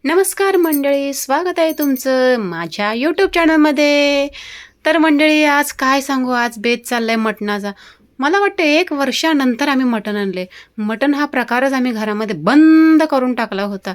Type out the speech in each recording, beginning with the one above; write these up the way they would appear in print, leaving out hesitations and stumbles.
नमस्कार मंडळी, स्वागत आहे तुमचं माझ्या यूट्यूब चॅनलमध्ये. तर मंडळी, आज काय सांगू, आज बेत चाललाय मटणाचा. मला वाटतं 1 वर्षानंतर आम्ही मटण आणले. मटण हा प्रकारच आम्ही घरामध्ये बंद करून टाकला होता.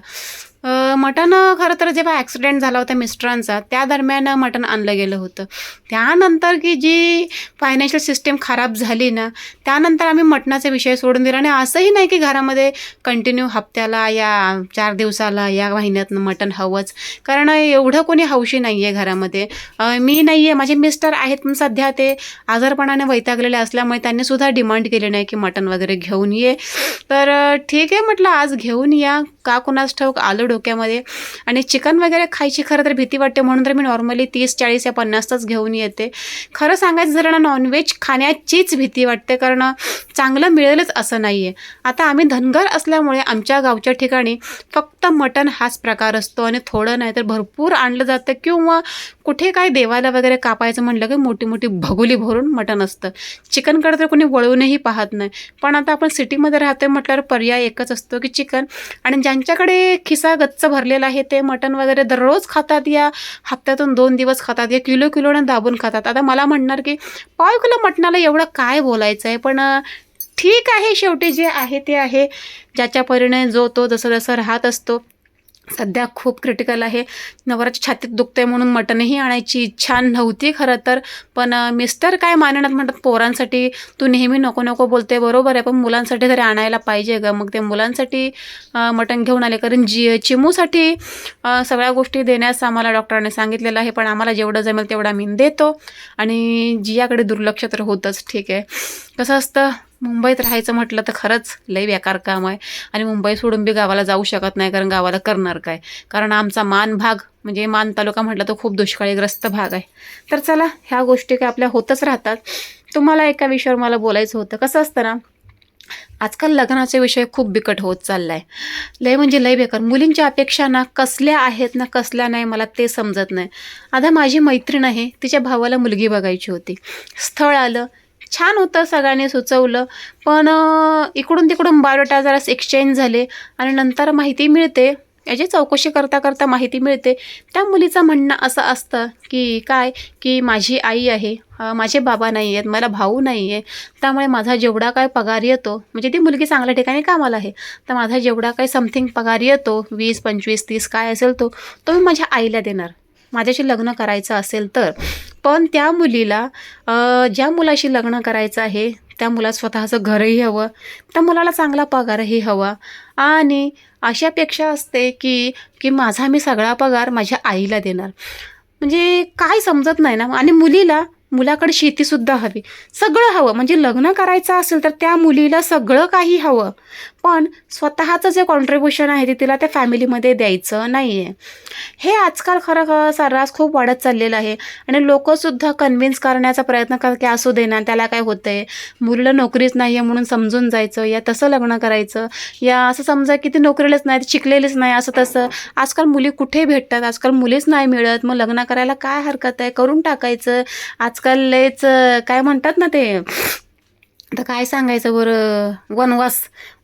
मटण खरं तर जेव्हा ॲक्सिडेंट झाला होता मिस्टरांचा, त्या दरम्यान मटण आणलं गेलं होतं. त्यानंतर की जी फायनान्शियल सिस्टीम खराब झाली ना, त्यानंतर आम्ही मटणाचा विषय सोडून दिला. आणि असंही नाही की घरामध्ये कंटिन्यू हप्त्याला या 4 दिवसाला या महिन्यातनं मटण हवंच, कारण एवढं कोणी हौशी नाही आहे घरामध्ये. मी नाही आहे, माझे मिस्टर आहेत, पण सध्या ते आजारपणाने वैतागलेले असल्यामुळे त्यांनीसुद्धा डिमांड केली नाही की मटण वगैरे घेऊन ये. तर ठीक आहे म्हटलं, आज घेऊन या. का कुणास ठाऊक आलं डोक्यामध्ये. आणि चिकन वगैरे खायची खरं तर भीती वाटते, म्हणून तर मी नॉर्मली 30, 40 या 50च घेऊन येते. खरं सांगायचं झालं ना, नॉनव्हेज खाण्याचीच भीती वाटते, कारण चांगलं मिळेलच असं नाही आहे. आता आम्ही धनगर असल्यामुळे आमच्या गावच्या ठिकाणी फक्त मटण हाच प्रकार असतो, आणि थोडं नाही तर भरपूर आणलं जातं. किंवा कुठे काय देवाला वगैरे कापायचं म्हटलं की मोठी मोठी भगुली भरून मटण असतं. चिकनकडे तर कोणी वळूनही पाहत नाही. पण आता आपण सिटीमध्ये राहतोय म्हटल्यावर पर्याय एकच असतो की चिकन. आणि ज्यांच्याकडे खिसा गच्च भरलेला आहे ते मटण वगैरे दररोज खातात, या हप्त्यातून 2 दिवस खातात, या किलोने दाबून खातात. आता मला म्हणणार की पाव किलो मटणाला एवढं काय बोलायचं आहे, पण ठीक आहे, शेवटी जे आहे ते आहे. ज्याच्या परीने जो तो जसं जसं राहत असतो. सध्या खूप क्रिटिकल आहे, नवऱ्याच्या छातीत दुखतंय म्हणून मटणही आणायची इच्छा नव्हती खरं तर. पण मिस्टर काय मानणार, म्हणतात पोरांसाठी तू नेहमी नको नको बोलते. बरोबर आहे, पण मुलांसाठी तरी आणायला पाहिजे ग. मग ते मुलांसाठी मटण घेऊन आले, कारण चिमूसाठी सगळ्या गोष्टी देण्यास आम्हाला डॉक्टरांनी सांगितलेलं आहे. पण आम्हाला जेवढं जमेल तेवढं आम्ही देतो, आणि जियाकडे दुर्लक्ष तर होतंच. ठीक आहे, कसं असतं, मुंबईत राहायचं म्हटलं तर खरंच लई बेकार काम आहे. आणि मुंबई सोडून बी गावाला जाऊ शकत नाही, कारण गावाला करणार काय. कारण आमचा मान भाग म्हणजे मान तालुका म्हटलं तर खूप दुष्काळीग्रस्त भाग आहे. तर चला, ह्या गोष्टी काय आपल्या होतच राहतात. तुम्हाला एका विषयावर मला बोलायचं होतं. कसं असतं ना, आजकाल लग्नाचे विषय खूप बिकट होत चालला आहे. लय म्हणजे लय बेकार. मुलींच्या अपेक्षा ना कसल्या आहेत ना कसल्या नाही, मला ते समजत नाही. आता माझी मैत्रीण आहे, तिच्या भावाला मुलगी बघायची होती. स्थळ आलं, छान होतं, सगळ्यांनी सुचवलं. पण इकडून तिकडून बायोडाटा जरा एक्सचेंज झाले, आणि नंतर माहिती मिळते, याची चौकशी करता करता माहिती मिळते, त्या मुलीचं म्हणणं असं असतं की काय, की माझी आई आहे, माझे बाबा नाही आहेत, मला भाऊ नाही आहे, त्यामुळे माझा जेवढा काय पगार येतो, म्हणजे ती मुलगी चांगल्या ठिकाणी कामाला आहे, तर माझा जेवढा काय समथिंग पगार येतो, 20, 25, 30 काय असेल तो मी माझ्या आईला देणार, माझ्याशी लग्न करायचं असेल तर. पण त्या मुलीला ज्या मुलाशी लग्न करायचं आहे त्या मुलाला स्वतःचं घरही हवं, त्या मुलाला चांगला पगारही हवा, आणि अशी अपेक्षा असते की की माझा मी सगळा पगार माझ्या आईला देणार. म्हणजे काय समजत नाही ना. आणि मुलाकडे शेतीसुद्धा हवी, सगळं हवं. म्हणजे लग्न करायचं असेल तर त्या मुलीला सगळं काही हवं, पण स्वतःचं जे कॉन्ट्रीब्युशन आहे ते तिला त्या फॅमिलीमध्ये द्यायचं नाही आहे. हे आजकाल खरं सर्रास खूप वाढत चाललेलं आहे. आणि लोकंसुद्धा कन्व्हिन्स करण्याचा प्रयत्न करतात की असू दे ना, त्याला काय होतं आहे, मुलीला नोकरीच नाही आहे म्हणून समजून जायचं, या तसं लग्न करायचं, या असं समजा की ती नोकरीलाच नाही, शिकलेलीच नाही, असं तसं. आजकाल मुली कुठे भेटतात, आजकाल मुलीच नाही मिळत, मग लग्न करायला काय हरकत आहे, करून टाकायचं. आजकाल लयच काय म्हणतात ना ते, आता काय सांगायचं बरं,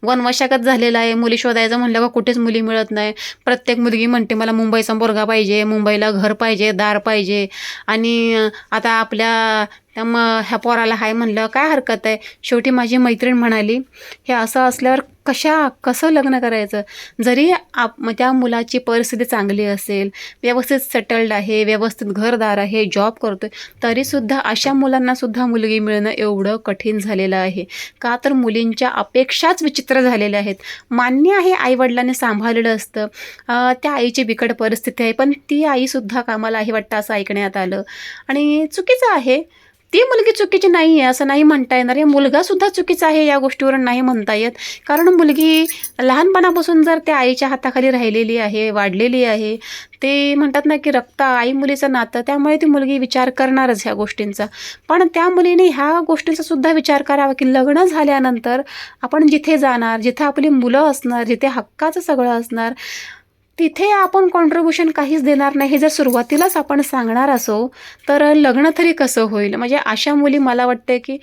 वनवाशागत झालेला आहे. मुली शोधायचं म्हणलं का कुठेच मुली मिळत नाही. प्रत्येक मुलगी म्हणते मला मुंबईचा पोरगा पाहिजे, मुंबईला घर पाहिजे, दार पाहिजे. आणि आता आपल्या त्या ह्या पोराला हाय म्हणलं काय हरकत आहे. शेवटी माझी मैत्रीण म्हणाली, हे असं असल्यावर कसं लग्न करायचं. जरी त्या मुलाची परिस्थिती चांगली असेल, व्यवस्थित सेटल्ड आहे, व्यवस्थित घरदार आहे, जॉब करतोय, तरीसुद्धा अशा मुलांनासुद्धा मुलगी मिळणं एवढं कठीण झालेलं आहे. का तर मुलींच्या अपेक्षाच विचित्र झालेल्या आहेत. मान्य आहे, आईवडिलांनी सांभाळलेलं असतं, त्या आईची बिकट परिस्थिती आहे, पण ती आईसुद्धा कामाला आहे वाटतं असं ऐकण्यात आलं. आणि चुकीचं आहे. ती मुलगी चुकीची नाही आहे असं नाही म्हणता येणार, या मुलगासुद्धा चुकीचा आहे या गोष्टीवरून नाही म्हणता येत. कारण मुलगी लहानपणापासून जर त्या आईच्या हाताखाली राहिलेली आहे, वाढलेली आहे, ते म्हणतात ना की रक्त आई मुलीचं नातं, त्यामुळे ती मुलगी विचार करणारच ह्या गोष्टींचा. पण त्या मुलीने ह्या गोष्टींचा सुद्धा विचार करावा की लग्न झाल्यानंतर आपण जिथे जाणार, जिथे आपली मुलं असणार, जिथे हक्काचं सगळं असणार, तिथे आपण कॉन्ट्रीब्युशन काहीच देणार नाही, हे जर सुरुवातीलाच आपण सांगणार असो, तर लग्न तरी कसं होईल. म्हणजे अशा मुली मला वाटते की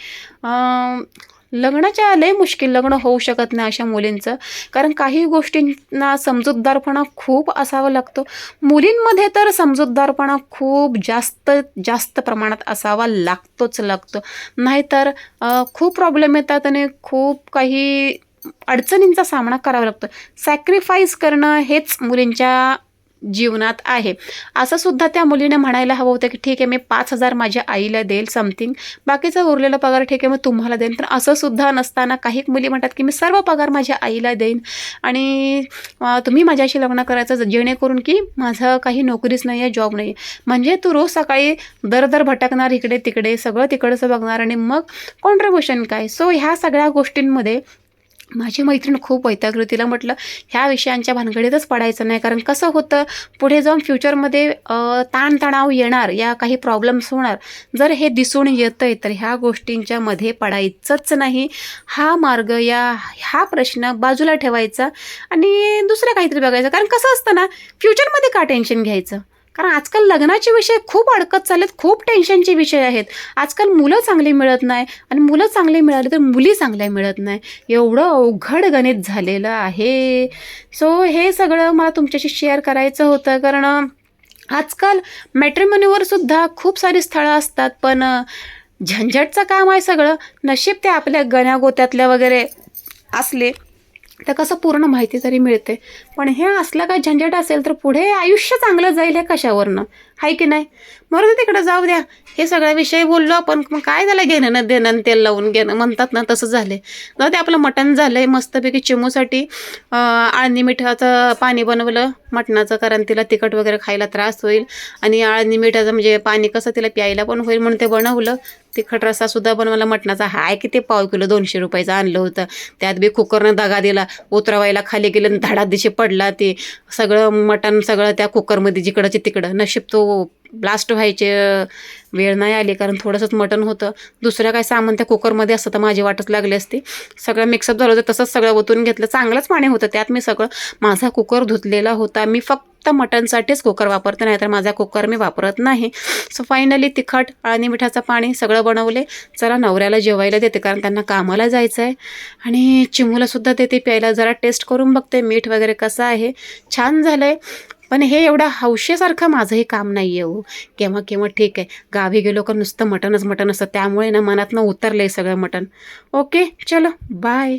लग्नाच्या लय मुश्किल, लग्न होऊ शकत नाही अशा मुलींचं. कारण काही गोष्टींना समजूतदारपणा खूप असावा लागतो. मुलींमध्ये तर समजूतदारपणा खूप जास्त जास्त प्रमाणात असावा लागतो. नाहीतर खूप प्रॉब्लेम येतात आणि खूप काही अडचणींचा सामना करावा लागतो. सॅक्रिफाईस करणं हेच मुलींच्या जीवनात आहे. असं सुद्धा त्या मुलीने म्हणायला हवं होतं की ठीक आहे, मी 5,000 माझ्या आईला देईल समथिंग, बाकीचा उरलेला पगार ठीक आहे मग तुम्हाला देईन. तर असं सुद्धा नसताना काही मुली म्हणतात की मी सर्व पगार माझ्या आईला देईन आणि तुम्ही माझ्याशी लग्न करायचं जेणेकरून की माझं काही नोकरीच नाही आहे, जॉब नाही आहे. म्हणजे तू रोज सकाळी दर भटकणार, इकडे तिकडे सगळं तिकडचं बघणार आणि मग कॉन्ट्रीब्युशन काय. सो ह्या सगळ्या गोष्टींमध्ये माझी मैत्रीण खूप वैतागली. तिला म्हटलं ह्या विषयांच्या भानगडीतच पडायचं नाही. कारण कसं होतं, पुढे जाऊन फ्युचरमध्ये ताणतणाव येणार, या काही प्रॉब्लेम्स होणार. जर हे दिसून येतं आहे तर ह्या गोष्टींच्या मध्ये पडायचंच नाही. हा मार्ग, हा प्रश्न बाजूला ठेवायचा आणि दुसरं काहीतरी बघायचं. कारण कसं असतं ना, फ्युचरमध्ये का टेन्शन घ्यायचं. कारण आजकाल लग्नाचे विषय खूप अडकत चाललेत, खूप टेन्शनचे विषय आहेत. आजकाल मुलं चांगली मिळत नाही आणि मुलं चांगली मिळाली तर मुली चांगल्या मिळत नाही. एवढं अवघड गणित झालेलं आहे. सो हे सगळं मला तुमच्याशी शेअर करायचं होतं. कारण आजकाल मॅट्रिमोनीवर सुद्धा खूप सारी स्थळं असतात, पण झंझटचं काम आहे सगळं. नशीब ते आपल्या गण्यागोत्यातल्या वगैरे असले तर कसं पूर्ण माहिती तरी मिळते. पण हे असलं काय झंझट असेल तर पुढे आयुष्य चांगलं जाईल हे कशावरनं, आहे की नाही. बरं तिकडं जाऊ द्या. हे सगळ्या विषय बोललो आपण, मग काय झालं घेणं ना देणं, तेल लावून घेणं म्हणतात ना, तसं झाले. जाऊ दे, आपलं मटण झालं आहे मस्तपैकी. चिमूसाठी आळणी मिठाचं पाणी बनवलं मटणाचं, कारण तिला तिखट वगैरे खायला त्रास होईल आणि आळणी मिठाचं म्हणजे पाणी कसं तिला प्यायला पण होईल म्हणून ते बनवलं. तिखट रस्सासुद्धा बनवला मटणाचा. हाय किती पाव किलो 200 रुपयाचं आणलं होतं. त्यात बी कुकरनं दगा दिला. उतरवायला खाली गेलं, धडादिशी पडला. ते सगळं मटण सगळं त्या कुकरमध्ये जिकडंचे तिकडं. नशीब तो ब्लास्ट व्हायचे वेळ नाही आली, कारण थोडंसंच मटण होतं. दुसरं काय सामान त्या कुकरमध्ये असतं तर माझी वाटच लागली असती. सगळं मिक्सअप झालं होतं, तसंच सगळं ओतून घेतलं. चांगलंच पाणी होतं त्यात. मी सगळं, माझा कुकर धुतलेला होता. मी फक्त मटणसाठीच कुकर वापरते, नाही तर माझा कुकर मी वापरत नाही. सो फायनली तिखट आणि मिठाचं पाणी सगळं बनवले. चला नवऱ्याला जेवायला देते, कारण त्यांना कामाला जायचं आहे. आणि चिमूलासुद्धा देते प्यायला. जरा टेस्ट करून बघते मीठ वगैरे कसं आहे. छान झालं आहे. पण हे एवढं हौशेसारखं माझंही काम नाही आहे हो. केव्हा केव्हा ठीक आहे, गावी गेलो का नुसतं मटणच मटण असतं, त्यामुळे ना मनातनं उतरलं आहे सगळं मटण. ओके, चलो बाय.